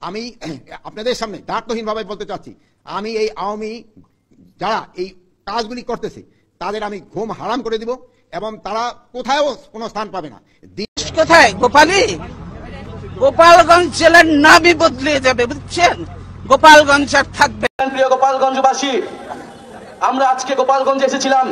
আমি আপনাদের সামনে দায়িত্বহীনভাবে বলতে চাচ্ছি, আমি এই আওয়ামী যারা এই কাজগুলি করতেছে তাদের আমি ঘুম হারাম করে দিব এবং তারা কোথাও কোনো স্থান পাবে না। কোথায় গোপালী? গোপালগঞ্জ জেলার নামই বদলে যাবে, বুঝছেন? গোপালগঞ্জ আর থাকবে। প্রিয় গোপালগঞ্জবাসী, আমরা আজকে গোপালগঞ্জে এসেছিলাম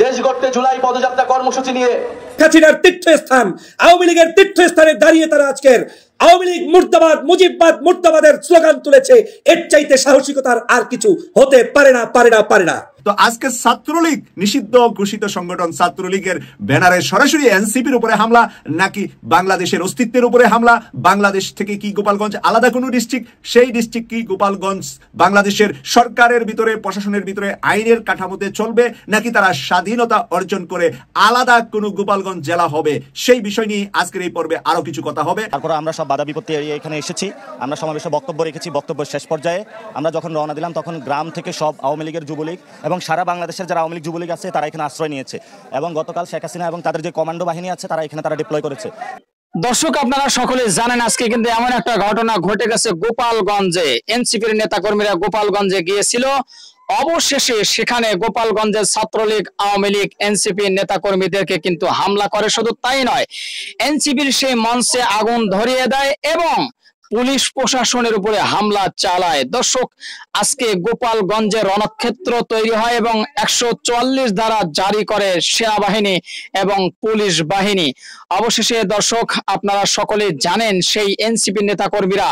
দেশ গড়তে জুলাই পদযাত্রা কর্মসূচি নিয়ে। হাসিনার তীর্থস্থান আওয়ামী লীগের তীর্থস্থানে দাঁড়িয়ে তারা আজকের আওয়ামী লীগ মুর্দাবাদ মুজিববাদ মুর্দাবাদের স্লোগান তুলেছে। এর চাইতে সাহসিকতার আর কিছু হতে পারে না, পারে না, পারে না। তো আজকে ছাত্রলীগ নিষিদ্ধ ঘোষিত সংগঠন ছাত্রলীগের ব্যানারে সরাসরি এনসিপির উপরে হামলা, নাকি বাংলাদেশের অস্তিত্বের উপরে হামলা? বাংলাদেশ থেকে কি গোপালগঞ্জ আলাদা কোনো ডিস্ট্রিক্ট? সেই ডিস্ট্রিক্ট কি গোপালগঞ্জ বাংলাদেশের সরকারের ভিতরে, প্রশাসনের ভিতরে আইনের কাঠামোতে চলবে, নাকি তারা স্বাধীনতা অর্জন করে আলাদা কোনো গোপালগঞ্জ জেলা হবে? সেই বিষয় নিয়ে আজকের এই পর্বে আরো কিছু কথা হবে। তারপর আমরা সব বাধা বিপত্তি এড়িয়ে এখানে এসেছি। আমরা সমাবেশে বক্তব্য রেখেছি। বক্তব্যের শেষ পর্যায়ে আমরা যখন রওনা দিলাম তখন গ্রাম থেকে সব আওয়ামী লীগের যুবলীগ এবং সারা বাংলাদেশের যারা আওয়ামী লীগ যুবলীগ আছে তারা এখানে আশ্রয় নিয়েছে এবং গতকাল শেখ হাসিনা এবং তাদের যে কমান্ডো বাহিনী আছে তারা এখানে ডিপ্লয় করেছে। দর্শক, আপনারা সকলে জানেন আজকে কিন্তু এমন একটা ঘটনা ঘটে গেছে গোপালগঞ্জে। এনসিপির নেতাকর্মীরা গোপালগঞ্জে গিয়েছিল, অবশেষে সেখানে গোপালগঞ্জের ছাত্রলীগ, আওয়ামী লীগ, এনসিপির নেতাকর্মীদেরকে কিন্তু হামলা করে। শুধু তাই নয়, এনসিপির সেই মঞ্চে আগুন ধরিয়ে দেয় এবং পুলিশ প্রশাসনের উপরে হামলা চালায়। দর্শক, আজকে গোপালগঞ্জে রণক্ষেত্র তৈরি হয় এবং 144 ধারা জারি করে সেনাবাহিনী এবং পুলিশ বাহিনী। অবশেষে দর্শক, আপনারা সকলে জানেন সেই এনসিপি নেতাকর্মীরা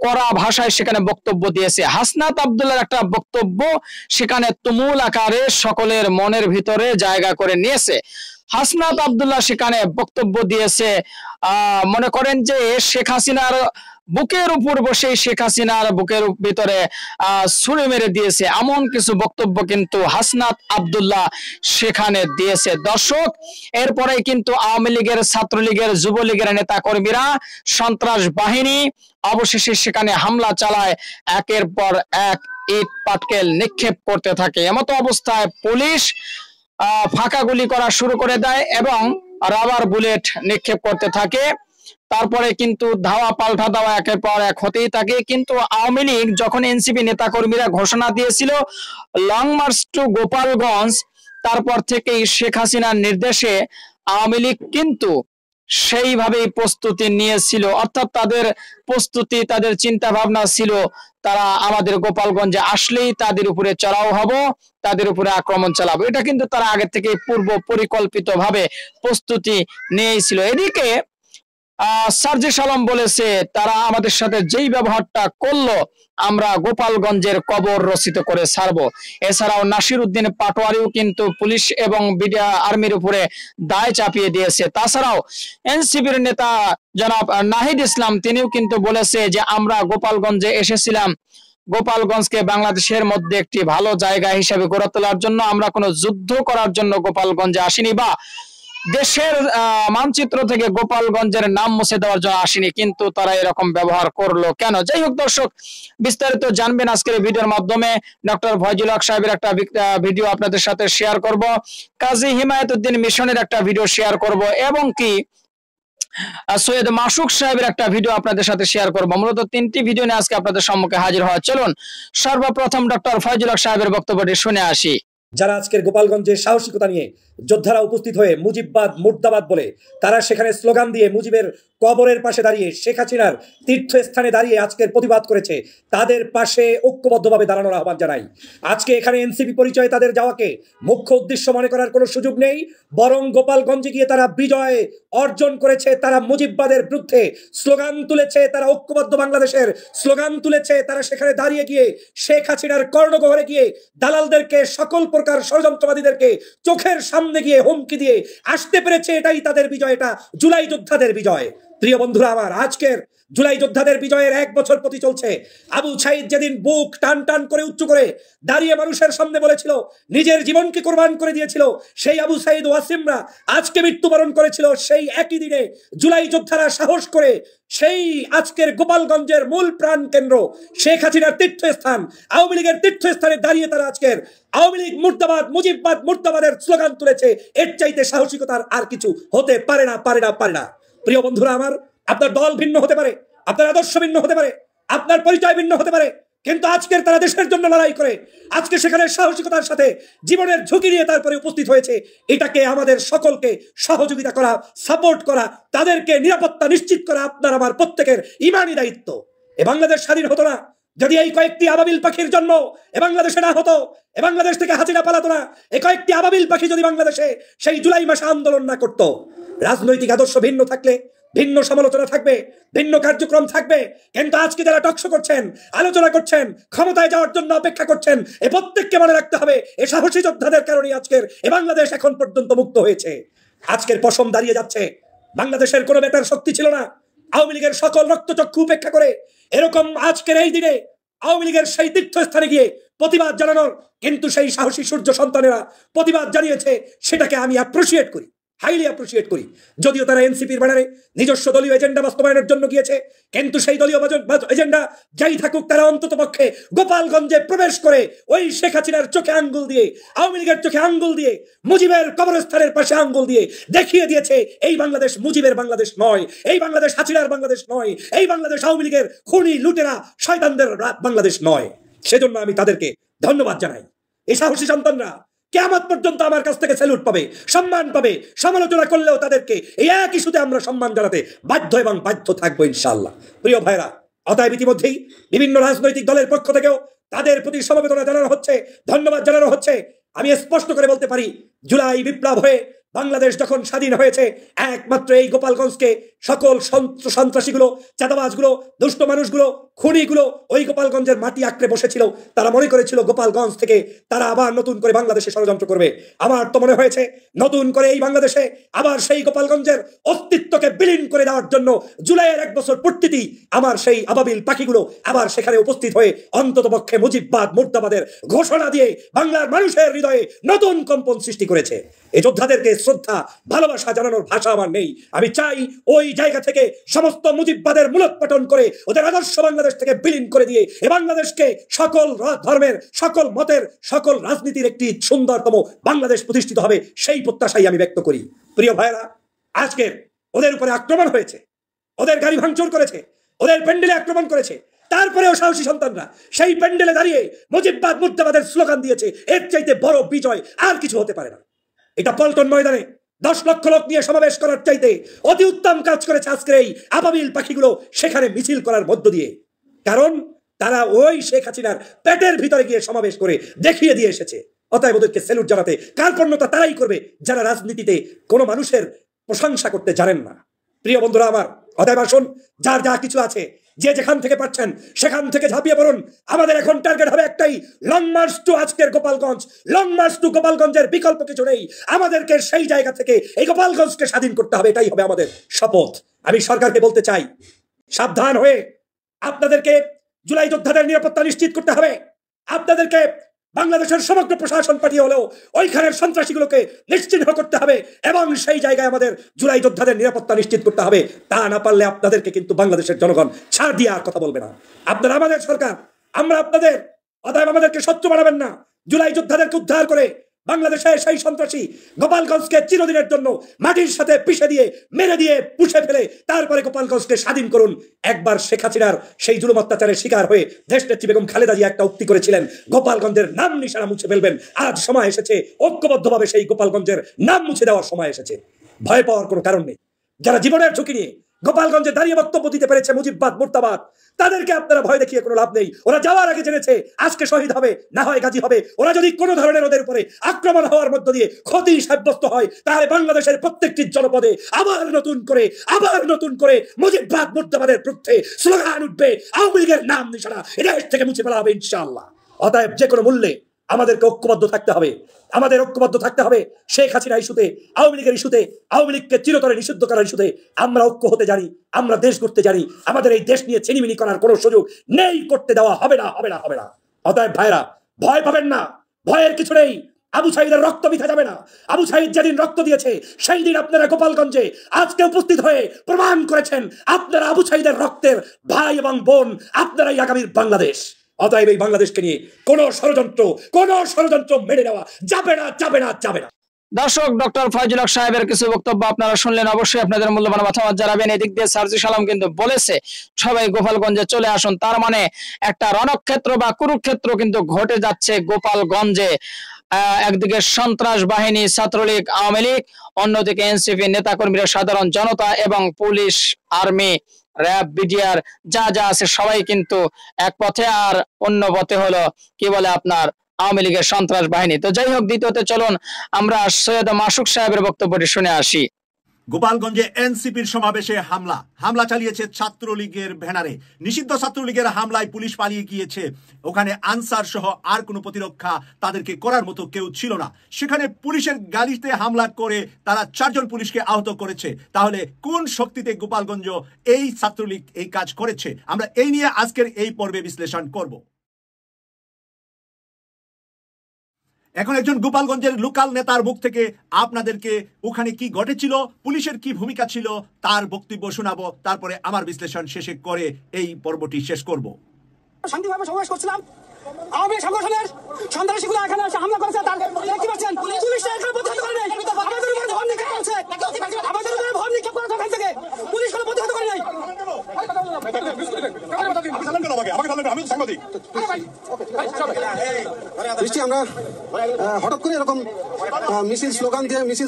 কড়া ভাষায় সেখানে বক্তব্য দিয়েছে। হাসনাত আব্দুল্লাহর একটা বক্তব্য সেখানে তুমুল আকারে সকলের মনের ভিতরে জায়গা করে নিয়েছে। হাসনাত আব্দুল্লাহ সেখানে বক্তব্য দিয়েছে, মনে করেন যে শেখ হাসিনার বুকের উপর বসে শেখ হাসিনার বুকের ভিতরে ছুরি মেরে দিয়েছে, এমন কিছু বক্তব্য কিন্তু হাসনাত আব্দুল্লাহ সেখানে দিয়েছে। দর্শক, এরপরে কিন্তু আওয়ামী লীগের, ছাত্রলীগের, যুবলীগের নেতা কর্মীরা, সন্ত্রাস বাহিনী অবশেষে সেখানে হামলা চালায়, একের পর এক ইট পাটকেল নিক্ষেপ করতে থাকে। এমতো অবস্থায় পুলিশ ফাঁকা গুলি করা শুরু করে দেয় এবং রাবার বুলেট নিক্ষেপ করতে থাকে। তারপরে কিন্তু ধাওয়া পাল্টা দেওয়া একের পর এক হতেই থাকে। কিন্তু আওয়ামী লীগ যখন এনসিপি নেতাকর্মীরা ঘোষণা দিয়েছিল লং মার্চ টু গোপালগঞ্জ, তারপর থেকেই শেখ হাসিনার নির্দেশে আওয়ামী লীগ কিন্তু সেইভাবেই প্রস্তুতি নিয়েছিল। অর্থাৎ তাদের প্রস্তুতি, তাদের চিন্তা ভাবনা ছিল তারা আমাদের গোপালগঞ্জে আসলেই তাদের উপরে চড়াও হব, তাদের উপরে আক্রমণ চালাবো। এটা কিন্তু তারা আগে থেকে পূর্ব পরিকল্পিত ভাবে প্রস্তুতি নিয়েছিল। এদিকে সার্জিস আলম বলেছে তারা আমাদের সাথে যেই ব্যবহারটা করলো আমরা গোপালগঞ্জের কবর রচিত করে ছাড়বো। এছাড়াও নাসির উদ্দিন পাটোয়ারিও কিন্তু পুলিশ এবং আর্মির উপরে দায় চাপিয়ে দিয়েছে। তাছাড়াও এনসিপির নেতা জনাব নাহিদ ইসলাম তিনিও কিন্তু বলেছে যে আমরা গোপালগঞ্জে এসেছিলাম গোপালগঞ্জকে বাংলাদেশের মধ্যে একটি ভালো জায়গা হিসেবে গড়ে তোলার জন্য, আমরা কোনো যুদ্ধ করার জন্য গোপালগঞ্জে আসিনি বা দেশের মানচিত্র থেকে গোপালগঞ্জের নাম মুছে দেওয়ার জন্য আসেনি। কিন্তু তারা এরকম ব্যবহার করলো কেন? যাই হোক দর্শক, বিস্তারিত জানবেন আজকের ভিডিওর মাধ্যমে। ডক্টর ফয়জুল হক সাহেবের একটা ভিডিও আপনাদের সাথে শেয়ার করব, কাজী হিমায়তুদ্দিন মিশনের একটা ভিডিও শেয়ার করব এবং কি সৈয়দ মাসুক সাহেবের একটা ভিডিও আপনাদের সাথে শেয়ার করব। মূলত 3টি ভিডিও নিয়ে আজকে আপনাদের সম্মুখে হাজির হওয়া। চলুন সর্বপ্রথম ডক্টর ফয়জুল হক সাহেবের বক্তব্যটি শুনে আসি। যারা আজকের গোপালগঞ্জে সাহসিকতা নিয়ে যোদ্ধারা উপস্থিত হয়ে মুজিববাদ মুর্দাবাদ বলে তারা সেখানে স্লোগান দিয়ে মুজিবের কবরের পাশে দাঁড়িয়ে শেখ হাসিনার তীর্থস্থানে দাঁড়িয়ে আজকের প্রতিবাদ করেছে, তাদের পাশে ঐক্যবদ্ধভাবে দাঁড়ানোর আহ্বান জানাই। আজকে এখানে এনসিপি পরিচয়ে তাদের যাওয়াকে মুখ্য উদ্দেশ্য মনে করার কোনো সুযোগ নেই, বরং গোপালগঞ্জে গিয়ে তারা বিজয় অর্জন করেছে, তারা মুজিববাদের বিরুদ্ধে স্লোগান তুলেছে, তারা ঐক্যবদ্ধ বাংলাদেশের স্লোগান তুলেছে, তারা সেখানে দাঁড়িয়ে গিয়ে শেখ হাসিনার কর্ণগহরে গিয়ে দালালদেরকে, সকল প্রকার ষড়যন্ত্রবাদীদেরকে চোখের সামনে গিয়ে হুমকি দিয়ে আসতে পেরেছে। এটাই তাদের বিজয়, এটা জুলাই যোদ্ধাদের বিজয়। প্রিয় বন্ধুরা আমার, আজকের জুলাই যোদ্ধাদের বিজয়ের 1 বছর প্রতি চলছে। আবু সাইদ যেদিন বুক টান টান করে উচ্চ করে দাঁড়িয়ে মানুষের সামনে বলেছিল, নিজের জীবনকে কোরবান করে দিয়েছিল, সেই আবু সাইদ ওয়াসিমরা আজকে মৃত্যুবরণ করেছিল। সেই একই দিনে জুলাই যোদ্ধারা সাহস করে সেই আজকের গোপালগঞ্জের মূল প্রাণ কেন্দ্র শেখ হাসিনার তীর্থস্থান, আওয়ামী লীগের তীর্থস্থানে দাঁড়িয়ে তারা আজকের আওয়ামী লীগ মুর্দাবাদ মুজিববাদ মুর্দাবাদের স্লোগান তুলেছে। এর চাইতে সাহসিকতার আর কিছু হতে পারে না, পারে না, পারে না। প্রিয় বন্ধুরা আমার, আপনার দল ভিন্ন হতে পারে, আপনার আদর্শ ভিন্ন হতে পারে, আপনার পরিচয় ভিন্ন হতে পারে, কিন্তু আজকের তারা দেশের জন্য লড়াই করে আজকে সেখানে সাহসিকতার সাথে জীবনের ঝুঁকি নিয়ে তারপরে উপস্থিত হয়েছে। এটাকে আমাদের সকলকে সহযোগিতা করা, সাপোর্ট করা, তাদেরকে নিরাপত্তা নিশ্চিত করা আপনার আমার প্রত্যেকের ইমানি দায়িত্ব। এ বাংলাদেশ স্বাধীন হতো না যদি এই কয়েকটি আবাবিল পাখির জন্ম এ বাংলাদেশে না হতো, এ বাংলাদেশ থেকে হাসিনা পালাতো না, এই কয়েকটি আবাবিল পাখি যদি বাংলাদেশে সেই জুলাই মাসে আন্দোলন না করত। রাজনৈতিক আদর্শ ভিন্ন থাকলে ভিন্ন সমালোচনা থাকবে, ভিন্ন কার্যক্রম থাকবে, কিন্তু আজকে যারা টকশো করছেন, আলোচনা করছেন, ক্ষমতায় যাওয়ার জন্য অপেক্ষা করছেন, এ প্রত্যেককে মনে রাখতে হবে এ সাহসী যোদ্ধাদের কারণে আজকের এ বাংলাদেশ এখন পর্যন্ত মুক্ত হয়েছে। আজকের পশম দাঁড়িয়ে যাচ্ছে। বাংলাদেশের কোনো বেতার শক্তি ছিল না আওয়ামী লীগের সকল রক্তচক্ষু উপেক্ষা করে এরকম আজকের এই দিনে আওয়ামী লীগের সেই তীর্থস্থানে গিয়ে প্রতিবাদ জানানোর, কিন্তু সেই সাহসী সূর্য সন্তানেরা প্রতিবাদ জানিয়েছে, সেটাকে আমি অ্যাপ্রিসিয়েট করি, হাইলি অ্যাপ্রিসিয়েট করি। যদিও তারা এনসিপির ব্যানারে নিজস্ব দলীয় এজেন্ডা বাস্তবায়নের জন্য গিয়েছে, কিন্তু সেই দলীয় এজেন্ডা যাই থাকুক, তারা অন্তত পক্ষে গোপালগঞ্জে প্রবেশ করে ওই শেখ হাসিনার চোখে আঙ্গুল দিয়ে, আওয়ামী লীগের চোখে আঙ্গুল দিয়ে, মুজিবের কবরস্থানের পাশে আঙ্গুল দিয়ে দেখিয়ে দিয়েছে এই বাংলাদেশ মুজিবের বাংলাদেশ নয়, এই বাংলাদেশ হাসিনার বাংলাদেশ নয়, এই বাংলাদেশ আওয়ামী লীগের খুনি লুটেরা শয়তানদের বাংলাদেশ নয়। সেজন্য আমি তাদেরকে ধন্যবাদ জানাই। এই সাহসী সন্তানরা কিয়ামত পর্যন্ত আমার কাছ থেকে স্যালুট পাবে, সম্মান পাবে। সমালোচনা করলেও তাদেরকে এই এক ইস্যুতে আমরা সম্মান জানাতে বাধ্য এবং বাধ্য থাকবো ইনশাআল্লাহ। প্রিয় ভাইরা, অতএব ইতিমধ্যেই বিভিন্ন রাজনৈতিক দলের পক্ষ থেকেও তাদের প্রতি সমবেদনা জানানো হচ্ছে, ধন্যবাদ জানানো হচ্ছে। আমি স্পষ্ট করে বলতে পারি, জুলাই বিপ্লব হয়ে বাংলাদেশ যখন স্বাধীন হয়েছে, একমাত্র এই গোপালগঞ্জকে সকল সন্ত্রাসীগুলো, চাঁদাবাজগুলো, দুষ্ট মানুষগুলো, খুনিগুলো ওই গোপালগঞ্জের মাটি আঁকড়ে বসেছিল। তারা মনে করেছিল গোপালগঞ্জ থেকে তারা আবার নতুন করে বাংলাদেশে ষড়যন্ত্র করবে। আমার তো মনে হয়েছে নতুন করে এই বাংলাদেশে আবার সেই গোপালগঞ্জের অস্তিত্বকে বিলীন করে দেওয়ার জন্য জুলাইয়ের 1 বছর পূর্তিতেই আমার সেই আবাবিল পাখিগুলো আবার সেখানে উপস্থিত হয়ে অন্ততপক্ষে মুজিববাদ মুর্দাবাদের ঘোষণা দিয়ে বাংলার মানুষের হৃদয়ে নতুন কম্পন সৃষ্টি করেছে। এই যোদ্ধাদেরকে শ্রদ্ধা, ভালোবাসা জানানোর ভাষা আমার নেই। আমি চাই ওই জায়গা থেকে সমস্ত মুজিববাদের মূলোৎপাটন করে ওদের আদর্শ বাংলাদেশ থেকে বিলীন করে দিয়ে এ বাংলাদেশকে সকল ধর্মের, সকল মতের, সকল রাজনীতির একটি সুন্দরতম বাংলাদেশ প্রতিষ্ঠিত হবে, সেই প্রত্যাশাই আমি ব্যক্ত করি। প্রিয় ভাইরা, আজকে ওদের উপরে আক্রমণ হয়েছে, ওদের গাড়ি ভাঙচুর করেছে, ওদের প্যান্ডেলে আক্রমণ করেছে, তারপরেও সাহসী সন্তানরা সেই প্যান্ডেলে দাঁড়িয়ে মুজিববাদ মুর্দাবাদের স্লোগান দিয়েছে। এর চাইতে বড় বিজয় আর কিছু হতে পারে না। এটা পল্টন ময়দানে 10 লক্ষ লোক নিয়ে সমাবেশ করার চাইতে অতি উত্তম কাজ করেছে আজকের এই আবাবিল পাখিগুলো সেখানে মিছিল করার মধ্য দিয়ে। কারণ তারা ওই শেখ হাসিনার পেটের ভিতরে গিয়ে সমাবেশ করে দেখিয়ে দিয়ে এসেছে। অতএব ওদেরকে স্যালুট জানাতে কার্পণ্যতা তারাই করবে যারা রাজনীতিতে কোনো মানুষের প্রশংসা করতে জানেন না। প্রিয় বন্ধুরা আমার, অতএব আসুন, যার যা কিছু আছে যে যেখান থেকে পাচ্ছেন সেখান থেকে ঝাঁপিয়ে পড়ুন। আমাদের এখন টার্গেট হবে একটাই, লং মার্চ টু আজকের গোপালগঞ্জ, লং মার্চ টু গোপালগঞ্জের বিকল্প কিছু নেই। আমাদেরকে সেই জায়গা থেকে এই গোপালগঞ্জকে স্বাধীন করতে হবে, এটাই হবে আমাদের শপথ। আমি সরকারকে বলতে চাই, সাবধান হয়ে আপনাদেরকে জুলাই যোদ্ধাদের নিরাপত্তা নিশ্চিত করতে হবে। আপনাদেরকে বাংলাদেশের সমগ্র প্রশাসন পাঠিয়ে হলেও ওইখানের সন্ত্রাসীগুলোকে নিশ্চিহ্ন করতে হবে এবং সেই জায়গায় আমাদের জুলাই যোদ্ধাদের নিরাপত্তা নিশ্চিত করতে হবে। তা না পারলে আপনাদেরকে কিন্তু বাংলাদেশের জনগণ ছাড় দিয়ে আর কথা বলবে না। আপনারা আমাদের সরকার, আমরা আপনাদের, অতএব আমাদেরকে শত্রু বানাবেন না। জুলাই যোদ্ধাদেরকে উদ্ধার করে বাংলাদেশের সেই সন্ত্রাসী গোপালগঞ্জকে চিরদিনের জন্য মাটির সাথে পিষে দিয়ে, মেরে দিয়ে, পুষে ফেলে তারপরে গোপালগঞ্জকে স্বাধীন করুন। একবার শেখ হাসিনার সেই জুলুম অত্যাচারের শিকার হয়ে দেশনেত্রী বেগম খালেদা জিয়া একটা উক্তি করেছিলেন, গোপালগঞ্জের নাম নিশানা মুছে ফেলবেন। আজ সময় এসেছে ঐক্যবদ্ধভাবে সেই গোপালগঞ্জের নাম মুছে দেওয়ার সময় এসেছে। ভয় পাওয়ার কোনো কারণ নেই। যারা জীবনের ঝুঁকি নিয়ে গোপালগঞ্জে দাঁড়িয়ে বক্তব্য দিতে পেরেছে মুজিববাদ মুর্দাবাদ, তাদেরকে আপনারা ভয় দেখিয়ে কোনো লাভ নেই। ওরা যাওয়ার আগে জেনেছে আজকে শহীদ হবে, না হয় গাজী হবে। ওরা যদি কোনো ধরনের ওদের উপরে আক্রমণ হওয়ার মধ্য দিয়ে ক্ষতি সাব্যস্ত হয়, তাহলে বাংলাদেশের প্রত্যেকটি জনপদে আবার নতুন করে মুজিববাদ মুর্দাবাদের বিরুদ্ধে স্লোগান উঠবে, আওয়ামী লীগের নাম নিশানা এদেশ থেকে মুছে ফেলা হবে ইনশাআল্লাহ। অতএব যে কোনো মূল্যে আমাদেরকে ঐক্যবদ্ধ থাকতে হবে। আমাদের ঐক্যবদ্ধ থাকতে হবে শেখ হাসিনা ইস্যুতে, আওয়ামী লীগের ইস্যুতে, আওয়ামী লীগকে চিরতরে নিষিদ্ধ করার ইস্যুতে। আমরা ঐক্য হতে জানি, আমরা দেশ করতে জানি। আমাদের এই দেশ নিয়ে ছিনিমিনি করার কোনো সুযোগ নেই, করতে দেওয়া হবে না। অতএব ভাইরা, ভয় পাবেন না, ভয়ের কিছু নেই। আবু সাঈদের রক্ত মিথ্যা যাবে না। আবু সাঈদ যেদিন রক্ত দিয়েছে সেই দিন আপনারা গোপালগঞ্জে আজকে উপস্থিত হয়ে প্রমাণ করেছেন আপনারা আবু সাঈদের রক্তের ভাই এবং বোন, আপনারাই আগামীর বাংলাদেশ। অতএব এই বাংলাদেশকে নিয়ে কোনো ষড়যন্ত্র মেনে নেওয়া যাবে না। দর্শক, ডক্টর ফয়জুল হক সাহেবের কিছু বক্তব্য আপনারা শুনলেন। অবশ্যই আপনাদের মূল্যবান মতামত জানাবেন। এদিক দিয়ে সার্জি সালাম কিন্তু বলেছে সবাই গোপালগঞ্জে চলে আসুন। তার মানে একটা রণক্ষেত্র বা কুরুক্ষেত্র কিন্তু ঘটে যাচ্ছে গোপালগঞ্জে। একদিকে সন্ত্রাস বাহিনী, ছাত্রলীগ, আওয়ামী লীগ, অন্যদিকে এনসিপি নেতাকর্মীরা, সাধারণ জনতা এবং পুলিশ, আর্মি, র্যাব, বিডিআর যা যা আছে সবাই কিন্তু এক পথে, আর অন্য পথে হলো কি বলে আপনার আওয়ামী লীগের সন্ত্রাস বাহিনী। তো যাই হোক, দ্বিতীয়তে চলুন আমরা সৈয়দ মাসুক সাহেবের বক্তব্যটি শুনে আসি। গোপালগঞ্জে এনসিপির সমাবেশে হামলা চালিয়েছে ছাত্রলীগের ব্যানারে। নিষিদ্ধ ছাত্রলীগের হামলায় পুলিশ পালিয়ে গিয়েছে। ওখানে আনসার সহ আর কোনো প্রতিরক্ষা তাদেরকে করার মতো কেউ ছিল না। সেখানে পুলিশের গাড়িতে হামলা করে তারা 4 জন পুলিশকে আহত করেছে। তাহলে কোন শক্তিতে গোপালগঞ্জ এই ছাত্রলীগ এই কাজ করেছে, আমরা এই নিয়ে আজকের এই পর্বে বিশ্লেষণ করব। এখন একজন গোপালগঞ্জের লোকাল নেতার মুখ থেকে আপনাদেরকে ওখানে কি ঘটেছিল, পুলিশের কি ভূমিকা ছিল তার বক্তব্য শোনাবো। তারপরে আমার বিশ্লেষণ শেষে করে এই পর্বটি শেষ করব। শান্তিভাবে সমাবেশ করছিলাম, আওয়ামী সংগঠনের সন্ত্রাসীগুলো এখানে এসে হামলা করেছে। তার দেখতে পাচ্ছেন পুলিশ এখানে প্রতিহত করে নাই। আমাদের উপরে ভর নিক্ষেপ করছে, আমাদের উপরে ভর নিক্ষেপ করেছে। ওখান থেকে পুলিশ কোনো প্রতিহত করে নাই। আমরা হঠাৎ করে এরকম মিছিল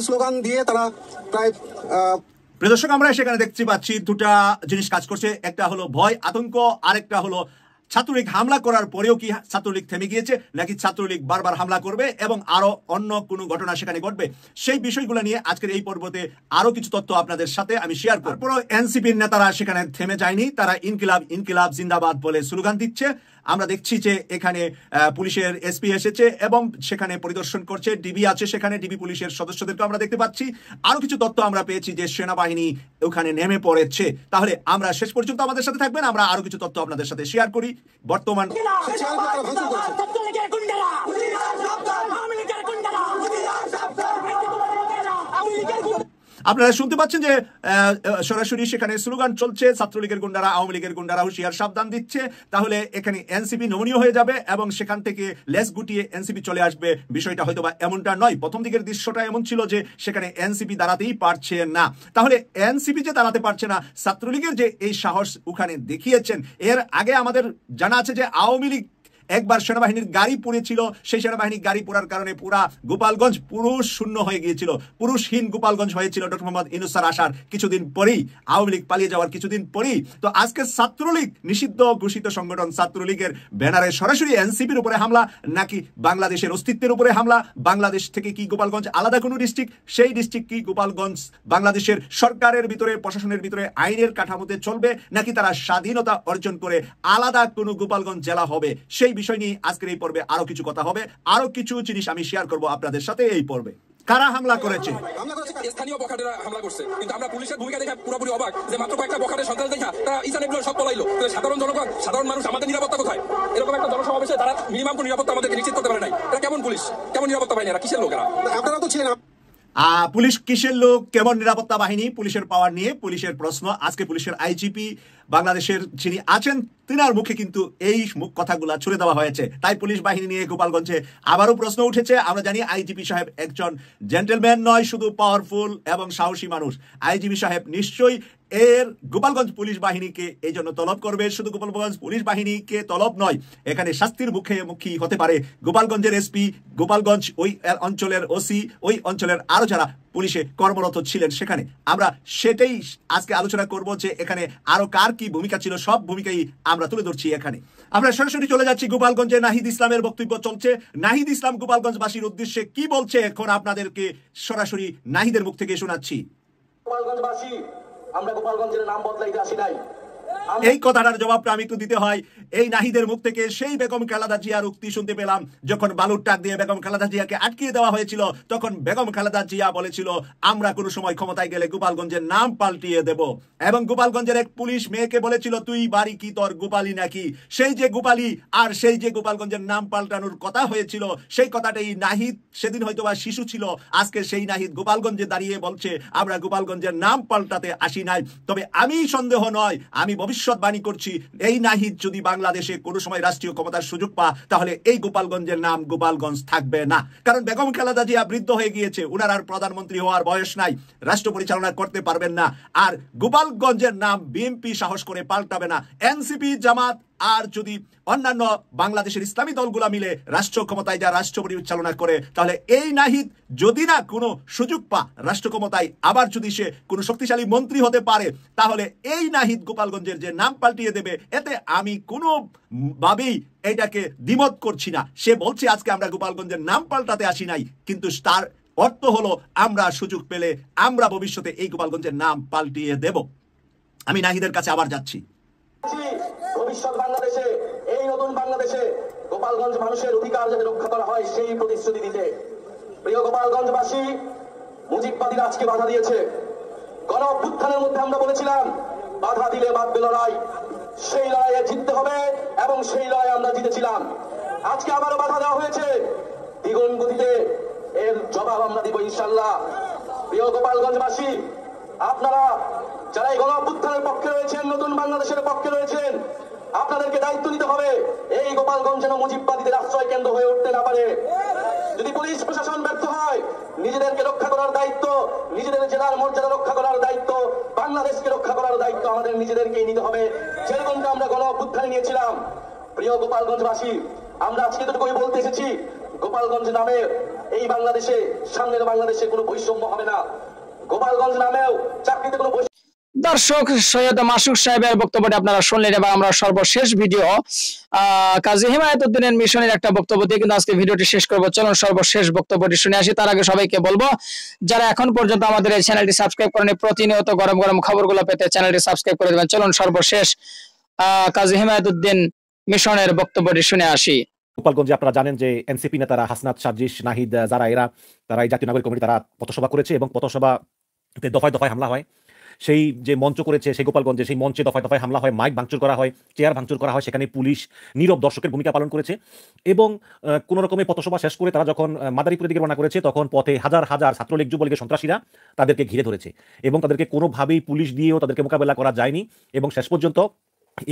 স্লোগান দিয়ে তারা প্রায় প্রিয় দর্শক, আমরা সেখানে দেখতে পাচ্ছি দুটা জিনিস কাজ করছে। একটা হলো ভয় আতঙ্ক, আরেকটা হলো ছাত্রলীগ হামলা করার পরেও কি ছাত্রলীগ থেমে গিয়েছে, নাকি ছাত্রলীগ বারবার হামলা করবে এবং আরো অন্য কোনো ঘটনা সেখানে ঘটবে। সেই বিষয়গুলো নিয়ে আজকের এই পর্বতে আরো কিছু তথ্য আপনাদের সাথে আমি শেয়ার করব। এনসিপির নেতারা সেখানে থেমে যায়নি, তারা ইনকিলাব জিন্দাবাদ বলে স্লোগান দিচ্ছে। আমরা দেখছি যে এখানে পুলিশের এসপি এসেছে এবং সেখানে পরিদর্শন করছে, ডিবি আছে সেখানে, ডিবি পুলিশের সদস্যদেরকে আমরা দেখতে পাচ্ছি। আরো কিছু তথ্য আমরা পেয়েছি যে সেনাবাহিনী ওখানে নেমে পড়েছে। তাহলে আমরা শেষ পর্যন্ত আমাদের সাথে থাকবেন, আমরা আরো কিছু তথ্য আপনাদের সাথে শেয়ার করি। বর্তমান আপনারা শুনতে পাচ্ছেন যে সরাসরি সেখানে স্লোগান চলছে, ছাত্রলীগের গুন্ডারা, আওয়ামী লীগের গুন্ডারা হুঁশিয়ার সাবধান দিচ্ছে। তাহলে এখানে এনসিপি নমনীয় হয়ে যাবে এবং সেখান থেকে লেস গুটিয়ে এনসিপি চলে আসবে, বিষয়টা হয়তো বা এমনটা নয়। প্রথম দিকের দৃশ্যটা এমন ছিল যে সেখানে এনসিপি দাঁড়াতেই পারছে না। তাহলে এনসিপি যে দাঁড়াতে পারছে না, ছাত্রলীগের যে এই সাহস ওখানে দেখিয়েছেন। এর আগে আমাদের জানা আছে যে আওয়ামী লীগ একবার সেনাবাহিনীর গাড়ি পুড়েছিল, সেই সেনাবাহিনীর গাড়ি পোড়ার কারণে পুরা গোপালগঞ্জ পুরুষ শূন্য হয়ে গিয়েছিল, পুরুষহীন গোপালগঞ্জ হয়েছিল ডক্টর মোহাম্মদ ইউনূস স্যার আসার কিছুদিন পরেই, আওয়ামী লীগ পালিয়ে যাওয়ার কিছুদিন পরেই। তো আজকে ছাত্রলীগ, নিষিদ্ধ ঘোষিত সংগঠন ছাত্রলীগের ব্যানারে সরাসরি এনসিপির উপরে হামলা, নাকি বাংলাদেশের অস্তিত্বের উপরে হামলা? বাংলাদেশ থেকে কি গোপালগঞ্জ আলাদা কোনো ডিস্ট্রিক্ট? সেই ডিস্ট্রিক্ট কি গোপালগঞ্জ বাংলাদেশের সরকারের ভিতরে, প্রশাসনের ভিতরে, আইনের কাঠামোতে চলবে, নাকি তারা স্বাধীনতা অর্জন করে আলাদা কোনো গোপালগঞ্জ জেলা হবে? সেই বিষয় নিয়ে আজকের এই পর্বে আরো কিছু কথা হবে, আরো কিছু জিনিস আমি শেয়ার করব আপনাদের সাথে এই পর্বে। কারা হামলা করেছে? স্থানীয় বখাটেরা হামলা করছে, কিন্তু আমরা পুলিশের ভূমিকা দেখে পুরোপুরি অবাক যে মাত্র কয়েকটা বখাটের সন্ত্রাস দেখা তারা ইসানেগুলো সব পলাইলো। সাধারণ জনগণ, সাধারণ মানুষ, আমাদের নিরাপত্তা কোথায়? এরকম একটা জনসমাবেশে তারা মিনিমাম কোনো নিরাপত্তা আমাদেরকে নিশ্চিত করতে পারে নাই। এটা কেমন পুলিশ, কেমন নিরাপত্তা বাহিনী, এরা কিসের লোকেরা? আপনারা তো ছিলেন। পুলিশ কিসের লোক, কেমন নিরাপত্তা বাহিনী? পুলিশের পাওয়ার নিয়ে পুলিশের প্রশ্ন। আজকে পুলিশের আইজিপি বাংলাদেশের যিনি আছেন তিনার মুখে কিন্তু এই কথাগুলা ছুড়ে দেওয়া হয়েছে। তাই পুলিশ বাহিনী নিয়ে গোপালগঞ্জে আবারও প্রশ্ন উঠেছে। আমরা জানি আইজিপি সাহেব একজন জেন্টেলম্যান নয়, শুধু পাওয়ারফুল এবং সাহসী মানুষ। আইজিপি সাহেব নিশ্চয়ই এর গোপালগঞ্জ পুলিশ বাহিনীকে এই জন্য তলব করবে। শুধু গোপালগঞ্জ পুলিশ বাহিনীকে তলব নয়, এখানে শাস্তির মুখী হতে পারে গোপালগঞ্জের এসপি, গোপালগঞ্জ ওই অঞ্চলের ওসি, ওই অঞ্চলের আরো যারা পুলিশে কর্মরত ছিলেন সেখানে। আমরা সেটাই আজকে আলোচনা করব যে এখানে আরো কার কি ভূমিকা ছিল, সব ভূমিকাই আমরা তুলে ধরছি এখানে। আমরা সরাসরি চলে যাচ্ছি গোপালগঞ্জে। নাহিদ ইসলামের বক্তব্য চলছে। নাহিদ ইসলাম গোপালগঞ্জবাসীর উদ্দেশ্যে কি বলছে এখন আপনাদেরকে সরাসরি নাহিদের মুখ থেকে শোনাচ্ছি। গোপালগঞ্জবাসী, আমরা গোপালগঞ্জের নাম বদলাইতে আসি নাই। এই কথাটার জবাবটা আমি একটু দিতে হয়। এই নাহিদের মুখ থেকে সেই বেগম খালেদা জিয়ার উক্তি শুনতে পেলাম, যখন বালুর টাক দিয়ে বেগম খালেদা জিয়াকে আটকিয়ে দেওয়া হয়েছিল, তখন বেগম খালেদা জিয়া বলেছিল আমরা কোনো সময় ক্ষমতায় গেলে গোপালগঞ্জের নাম পাল্টিয়ে দেব। এবং গোপালগঞ্জের এক পুলিশ মেয়েকে বলেছিল তুই বাড়ি কি তোর গোপালী নাকি? সেই যে গোপালী আর সেই যে গোপালগঞ্জের নাম পাল্টানোর কথা হয়েছিল, সেই কথাটাই নাহিদ সেদিন হয়তো বা শিশু ছিল, আজকে সেই নাহিদ গোপালগঞ্জে দাঁড়িয়ে বলছে আমরা গোপালগঞ্জের নাম পাল্টাতে আসি নাই। তবে আমি সন্দেহ নয়, আমি ভবিষ্যৎবাণী করছি, এই নাহিদ যদি বাংলাদেশে কোনো সময় রাষ্ট্রীয় ক্ষমতার সুযোগ পা, তাহলে এই গোপালগঞ্জের নাম গোপালগঞ্জ থাকবে না। কারণ বেগম খালেদা জিয়া বৃদ্ধ হয়ে গিয়েছে, উনার আর প্রধানমন্ত্রী হওয়ার বয়স নাই, রাষ্ট্র পরিচালনা করতে পারবেন না। আর গোপালগঞ্জের নাম বিএনপি সাহস করে পাল্টাবে না। এনসিপি, জামাত আর যদি অন্যান্য বাংলাদেশের ইসলামী দলগুলা মিলে রাষ্ট্র ক্ষমতায় যা রাষ্ট্র পরিচালনা করে, তাহলে এই নাহিদ যদি না কোনো সুযোগ পা রাষ্ট্র ক্ষমতায়, আবার যদি সে কোনো শক্তিশালী মন্ত্রী হতে পারে, তাহলে এই নাহিদ গোপালগঞ্জের যে নাম পাল্টিয়ে দেবে, এতে আমি কোনো ভাবেই এটাকে দ্বিমত করছি না। সে বলছে আজকে আমরা গোপালগঞ্জের নাম পাল্টাতে আসি নাই, কিন্তু তার অর্থ হলো আমরা সুযোগ পেলে আমরা ভবিষ্যতে এই গোপালগঞ্জের নাম পাল্টিয়ে দেব। আমি নাহিদের কাছে আবার যাচ্ছি। ভবিষ্যৎ বাংলাদেশে, এই নতুন বাংলাদেশে গোপালগঞ্জ মানুষের অধিকার যাতে রক্ষা করা হয় সেই প্রতিশ্রুতি দিতে। প্রিয় গোপালগঞ্জবাসী, মুজিববাদীরা আজকে বাধা দিয়েছে। গণ অভ্যুত্থানের মধ্যে আমরা বলেছিলাম বাধা দিলে বাঁধবে লড়াই, সেই লড়াইয়ে জিততে হবে এবং সেই লড়াই আমরা জিতেছিলাম। আজকে আবারও বাধা দেওয়া হয়েছে, দ্বিগুণ গতিতে এর জবাব আমরা দিব ইনশাল্লাহ। প্রিয় গোপালগঞ্জবাসী, আপনারা যারা এই গণ অভ্যুত্থানের পক্ষে রয়েছেন, নতুন বাংলাদেশের পক্ষে রয়েছেন, আপনাদেরকে দায়িত্ব নিতে হবে এই গোপালগঞ্জ যেন মুজিববাদীদের আশ্রয় কেন্দ্র হয়ে উঠতে না পারে। যদি পুলিশ প্রশাসন ব্যর্থ হয়, নিজেদেরকে রক্ষা করার দায়িত্ব, নিজেদের জেলার মর্যাদা রক্ষা করার দায়িত্ব, বাংলাদেশকে রক্ষা করার দায়িত্ব আমাদের নিজেদেরকেই নিতে হবে, যেরকমটা আমরা গণ অভ্যুত্থানে নিয়েছিলাম। প্রিয় গোপালগঞ্জবাসী, আমরা আজকে এতটুকুই বলতে এসেছি, গোপালগঞ্জ নামে এই বাংলাদেশে, সামনের বাংলাদেশে কোনো বৈষম্য হবে না। গোপালগঞ্জ নামেও চাকরিতে কোনো দর্শক, সৈয়দ মাসুক সাহেবের বক্তব্যটি আপনারা শুনলেন। এবার আমরা সর্বশেষ ভিডিও কাজী হিমায়তুদ্দিনের মিশনের একটা বক্তব্য দিয়ে কিন্তু আজকে ভিডিওটি শেষ করবো। চলুন সর্বশেষ বক্তব্যটি শুনে আসি। তার আগে সবাইকে বলবো, যারা এখন পর্যন্ত আমাদের এই চ্যানেলটি সাবস্ক্রাইব করেনি, প্রতিনিয়ত গরম গরম খবরগুলো পেতে চ্যানেলটি সাবস্ক্রাইব করে দেবেন। চলুন সর্বশেষ কাজী হিমায়তুদ্দিন মিশনের বক্তব্যটি শুনে আসি। গোপালগঞ্জে আপনারা জানেন যে এনসিপি নেতারা হাসনাত, সাজিশ, নাহিদ, যারা তারা এই জাতীয় নাগরিক কমিটি তারা পথসভা করেছে এবং পথসভাতে দফায় দফায় হামলা হয়। সেই যে মঞ্চ করেছে সেই গোপালগঞ্জে, সেই মঞ্চে দফায় দফায় হামলা হয়, মাইক ভাঙচুর করা হয়, চেয়ার ভাঙচুর করা হয়। সেখানে পুলিশ নীরব দর্শকের ভূমিকা পালন করেছে এবং কোনো রকমের পথসভা শেষ করে তারা যখন মাদারীপুরের দিকে রওনা করেছে, তখন পথে হাজার হাজার ছাত্রলীগ, যুবলীগের সন্ত্রাসীরা তাদেরকে ঘিরে ধরেছে এবং তাদেরকে কোনোভাবেই পুলিশ দিয়েও তাদেরকে মোকাবেলা করা যায়নি এবং শেষ পর্যন্ত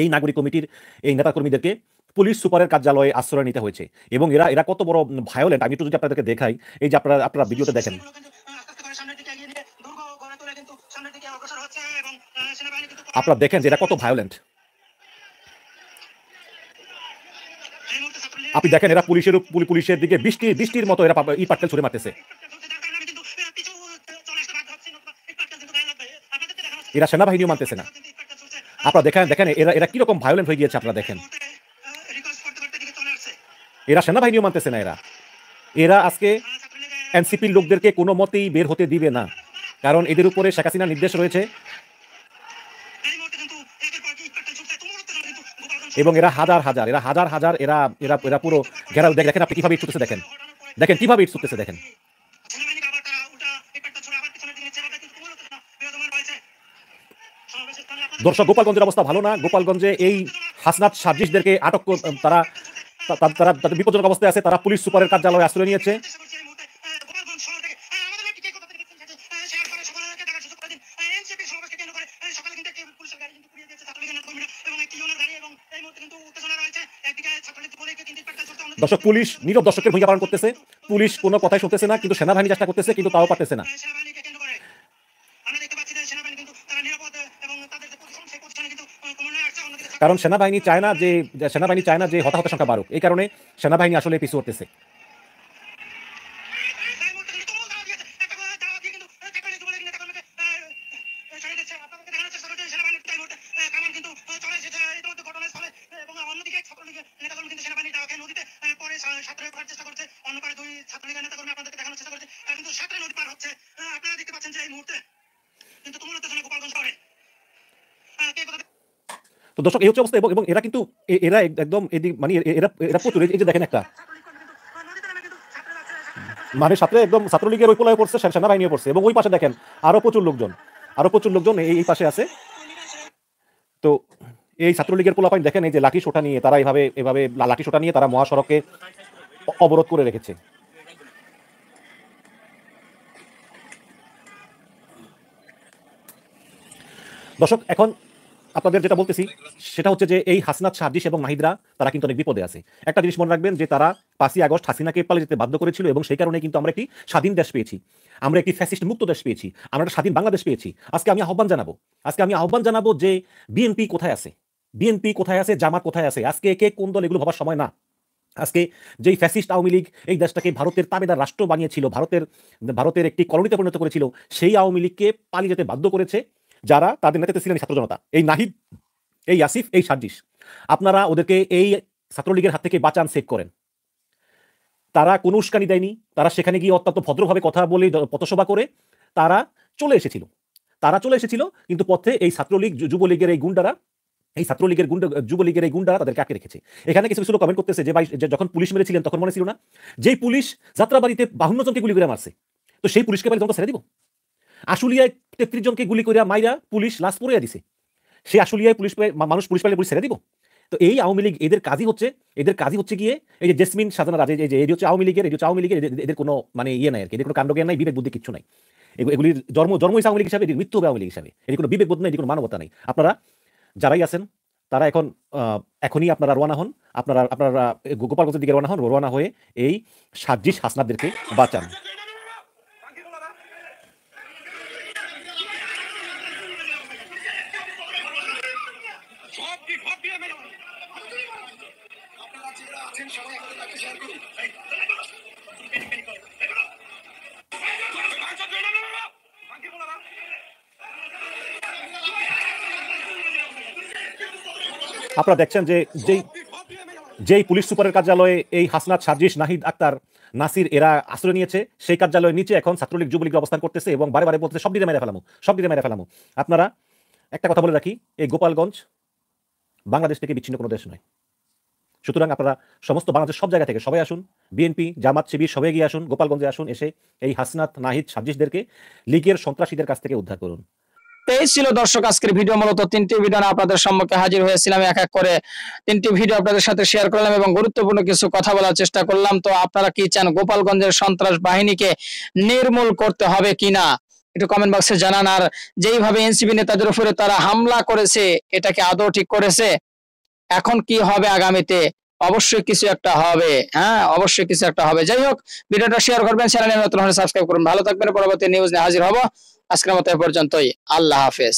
এই নাগরিক কমিটির এই নেতাকর্মীদেরকে পুলিশ সুপারের কার্যালয়ে আশ্রয় নিতে হয়েছে। এবং এরা কত বড় ভায়োলেন্ট, আমি একটু যদি আপনাদেরকে দেখাই, এই যে আপনারা ভিডিওতে দেখেন, আপনারা দেখেন যে এরা কত ভায়োলেন্ট। আপনি দেখেন এরা পুলিশের দিকে বৃষ্টির মতো এরা ইট পাটকেল ছুড়ে মারতেছে। এরা সেনাবাহিনীও মানতেছে না। আপনারা দেখেন এরা কিরকম ভায়োলেন্ট হয়ে গিয়েছে। আপনারা দেখেন এরা সেনাবাহিনীও মানতেছে না। এরা আজকে এনসিপির লোকদেরকে কোনো মতেই বের হতে দিবে না, কারণ এদের উপরে শেখ হাসিনার নির্দেশ রয়েছে এবং এরা হাজার হাজার এরা পুরো ঘেরাও। দেখেন আপনি কিভাবে ইট ছুটতেছে, দেখেন কিভাবে ইট ছুটতেছে। দেখেন দর্শক, গোপালগঞ্জের অবস্থা ভালো না। গোপালগঞ্জে এই হাসনাত, সাজিশদেরকে আটক, তারা তাদের বিপজ্জনক অবস্থায় আছে। তারা পুলিশ সুপারের কার্যালয়ে আশ্রয় নিয়েছে। দর্শক, পুলিশ নীরব দর্শকের ভূমিকা পালন করতেছে। পুলিশ কোনো কথাই শুনতেছে না, কিন্তু সেনাবাহিনী চেষ্টা করতেছে, কিন্তু তাও পারতেছে না। কারণ সেনাবাহিনী চায় না যে হতাহতের সংখ্যা বাড়ুক। এই কারণে সেনাবাহিনী আসলে পিছু হতেছে। তো দর্শক, এই হচ্ছে অবস্থা। এবং এরা কিন্তু একদম এদিক, মানে এরা প্রচুর। এই যে দেখেন একটা মানে একদম ছাত্রলীগের ওই পোলায় পড়ছে, সেনাবাহিনীও পড়ছে এবং ওই পাশে দেখেন আরো প্রচুর লোকজন এই পাশে আছে। তো এই ছাত্রলীগের পোলাপাইন দেখেন, এই যে লাঠি সোটা নিয়ে তারা এভাবে লাঠি সোটা নিয়ে তারা মহাসড়কে অবরোধ করে রেখেছে। দর্শক, এখন আপনাদের যেটা বলতেছি সেটা হচ্ছে যে এই হাসনাত, সার্জিস এবং নাহিদরা তারা কিন্তু অনেক বিপদে আছে। একটা জিনিস মনে রাখবেন যে তারা 5ই আগস্ট হাসিনাকে পালিয়ে যেতে বাধ্য করেছিল এবং সেই কারণে কিন্তু আমরা একটি স্বাধীন দেশ পেয়েছি, আমরা একটি ফ্যাসিস্ট মুক্ত দেশ পেয়েছি, আমরা একটা স্বাধীন বাংলাদেশ পেয়েছি। আজকে আমি আহ্বান জানাবো যে বিএনপি কোথায় আছে, জামাত কোথায় আছে, আজকে কে কোন দল এগুলো ভাবার সময় না। আজকে যেই ফ্যাসিস্ট আওয়ামী লীগ এই দেশটাকে ভারতের তাবেদার রাষ্ট্র বানিয়েছিল, ভারতের একটি কলোনিতে পরিণত করেছিল, সেই আওয়ামী লীগকে পালিয়ে যেতে বাধ্য করেছে যারা, তাদের নেতৃত্বে ছিলেন ছাত্র জনতা, এই নাহিদ, এই আসিফ, এই সার্জিস। আপনারা ওদেরকে এই ছাত্রলীগের হাত থেকে বাঁচান, সেভ করেন। তারা কোনো উস্কানি দেয়নি, তারা সেখানে গিয়ে অত্যন্ত ভদ্রভাবে কথা বলে পথসভা করে তারা চলে এসেছিল, কিন্তু পথে এই ছাত্রলীগ যুবলীগের এই গুন্ডারা, যুবলীগের এই গুন্ডারা তাদেরকে আটকে রেখেছে। এখানে কিছু লোক কমেন্ট করতেছে যে ভাই যখন পুলিশ মেরেছিলেন তখন মনে ছিল না যেই পুলিশ যাত্রাবাড়িতে 52 জনকে গুলি করে মারছে, তো সেই পুলিশকে বাড়ি ছেড়ে দিব? আশুলিয়ায় 33 জনকে গুলি করে মাইরা পুলিশ লাশ পড়িয়ে দিছে, সেই আশুলিয়ায় মানুষ পুলিশ পাইলে পুলিশ ছেড়ে দিব? তো এই আওয়ামী লীগ এদের কাজই হচ্ছে গিয়ে এই যে জেসমিন সাজানা রাজে, এই হচ্ছে আওয়ামী লীগের, এদের কোনো মানে ইয়ে নাই আর কি, এদের কোনো কাণ্ডজ্ঞান নাই, বিবেক বুদ্ধি কিচ্ছু নাই। এগুলির জন্ম আওয়ামী লীগ হিসাবে, এদের মৃত্যু হবে আওয়ামী লীগ হিসাবে, এদের কোনো বিবেক বোধ নেই, এদের কোনো মানবতা নেই। আপনারা যারাই আছেন তারা এখনই আপনারা রওনা হন, আপনারা গোপালগঞ্জের দিকে রওনা হয়ে এই সার্জিস, হাসনাতদেরকে বাঁচান। আপনারা দেখছেন যে যেই পুলিশ সুপারের কার্যালয়ে এই হাসনাত, সার্জিস, নাহিদ, আক্তার, নাসির এরা আশ্রয় নিয়েছে, সেই কার্যালয়ের নিচে এখন ছাত্রলীগ যুবলীগ অবস্থান করতেছে এবং বারে বলতেছে সব দিকে মেরে ফেলামু। আপনারা একটা কথা বলে রাখি, এই গোপালগঞ্জ বাংলাদেশ থেকে বিচ্ছিন্ন কোনো দেশ নয়। সুতরাং আপনারা সমস্ত বাংলাদেশ সব জায়গা থেকে সবাই আসুন, বিএনপি, জামাত, শিবির সবাই গিয়ে আসুন, গোপালগঞ্জে আসুন, এসে এই হাসনাত, নাহিদ, সার্জিসদেরকে লীগের সন্ত্রাসীদের কাছ থেকে উদ্ধার করুন। এই ছিল দর্শক আজকের ভিডিও। মূলত 3টি ভিডিও আপনাদের সম্মুখে হাজির হয়েছিলাম, এক এক করে 3টি ভিডিও আপনাদের সাথে শেয়ার করলাম এবং গুরুত্বপূর্ণ কিছু কথা বলার চেষ্টা করলাম। তো আপনারা কি চান গোপালগঞ্জের সন্ত্রাস বাহিনীকে নির্মূল করতে হবে কিনা একটু কমেন্ট বক্সে জানান। আর যেইভাবে এনসিপি নেতাদের উপরে তারা হামলা করেছে, এটাকে আদৌ ঠিক করেছে? এখন কি হবে আগামীতে? অবশ্যই কিছু একটা হবে, হ্যাঁ অবশ্যই কিছু একটা হবে। যাই হোক, ভিডিওটা শেয়ার করবেন, চ্যানেলে নতুন হলে সাবস্ক্রাইব করুন। ভালো থাকবেন, পরবর্তী নিউজ নিয়ে হাজির হব। আজকের মতো এ পর্যন্তই, আল্লাহ হাফেজ।